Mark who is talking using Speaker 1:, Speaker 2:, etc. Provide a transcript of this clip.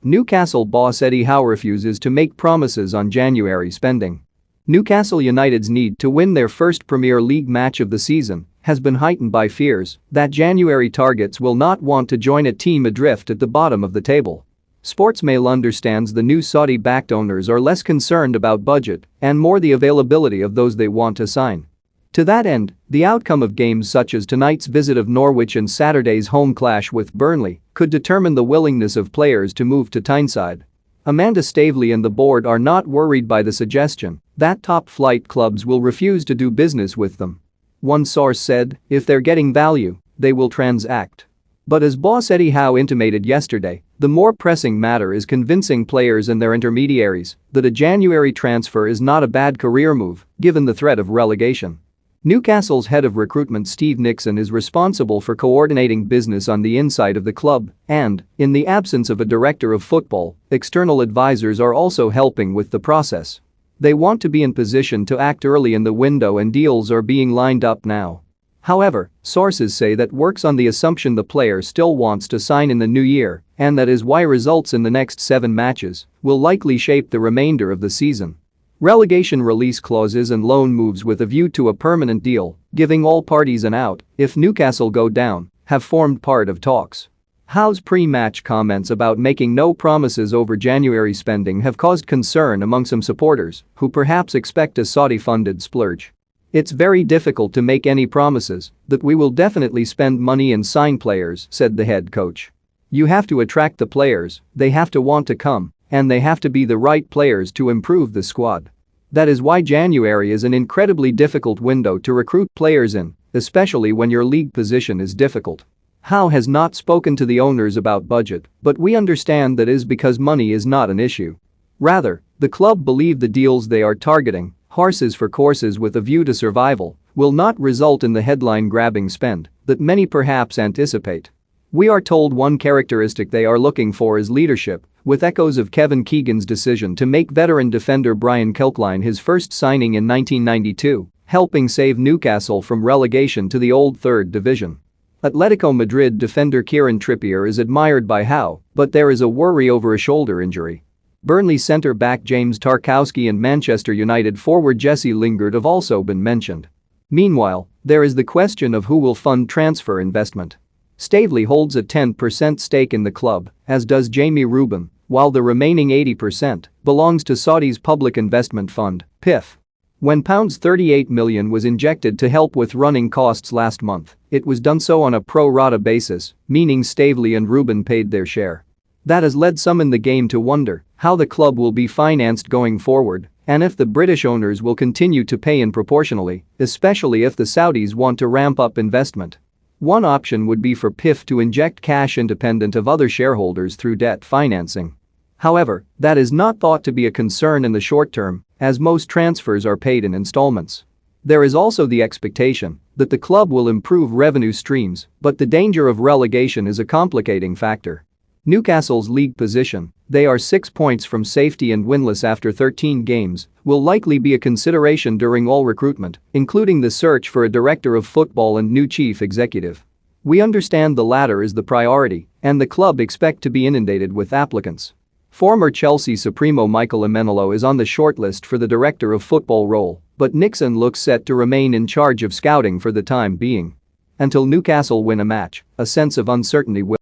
Speaker 1: Newcastle boss Eddie Howe refuses to make promises on January spending. Newcastle United's need to win their first Premier League match of the season has been heightened by fears that January targets will not want to join a team adrift at the bottom of the table. Sportsmail understands the new Saudi-backed owners are less concerned about budget and more the availability of those they want to sign. To that end, the outcome of games such as tonight's visit of Norwich and Saturday's home clash with Burnley could determine the willingness of players to move to Tyneside. Amanda Staveley and the board are not worried by the suggestion that top-flight clubs will refuse to do business with them. One source said, if they're getting value, they will transact. But as boss Eddie Howe intimated yesterday, the more pressing matter is convincing players and their intermediaries that a January transfer is not a bad career move, given the threat of relegation. Newcastle's head of recruitment Steve Nixon is responsible for coordinating business on the inside of the club and, in the absence of a director of football, external advisors are also helping with the process. They want to be in position to act early in the window and deals are being lined up now. However, sources say that works on the assumption the player still wants to sign in the new year and that is why results in the next 7 matches will likely shape the remainder of the season. Relegation release clauses and loan moves with a view to a permanent deal, giving all parties an out if Newcastle go down, have formed part of talks. Howe's pre-match comments about making no promises over January spending have caused concern among some supporters who perhaps expect a Saudi-funded splurge. It's very difficult to make any promises that we will definitely spend money and sign players, said the head coach. You have to attract the players, they have to want to come, and they have to be the right players to improve the squad. That is why January is an incredibly difficult window to recruit players in, especially when your league position is difficult. Howe has not spoken to the owners about budget, but we understand that is because money is not an issue. Rather, the club believe the deals they are targeting, horses for courses with a view to survival, will not result in the headline-grabbing spend that many perhaps anticipate. We are told one characteristic they are looking for is leadership, with echoes of Kevin Keegan's decision to make veteran defender Brian Kilkline his first signing in 1992, helping save Newcastle from relegation to the old third division. Atletico Madrid defender Kieran Trippier is admired by Howe, but there is a worry over a shoulder injury. Burnley centre-back James Tarkowski and Manchester United forward Jesse Lingard have also been mentioned. Meanwhile, there is the question of who will fund transfer investment. Staveley holds a 10% stake in the club, as does Jamie Rubin, while the remaining 80% belongs to Saudi's Public Investment Fund, PIF. When £38 million was injected to help with running costs last month, it was done so on a pro rata basis, meaning Staveley and Rubin paid their share. That has led some in the game to wonder how the club will be financed going forward and if the British owners will continue to pay in proportionally, especially if the Saudis want to ramp up investment. One option would be for PIF to inject cash independent of other shareholders through debt financing. However, that is not thought to be a concern in the short term, as most transfers are paid in installments. There is also the expectation that the club will improve revenue streams, but the danger of relegation is a complicating factor. Newcastle's league position, they are 6 points from safety and winless after 13 games, will likely be a consideration during all recruitment, including the search for a director of football and new chief executive. We understand the latter is the priority, and the club expect to be inundated with applicants. Former Chelsea Supremo Michael Emenalo is on the shortlist for the director of football role, but Nixon looks set to remain in charge of scouting for the time being. Until Newcastle win a match, a sense of uncertainty will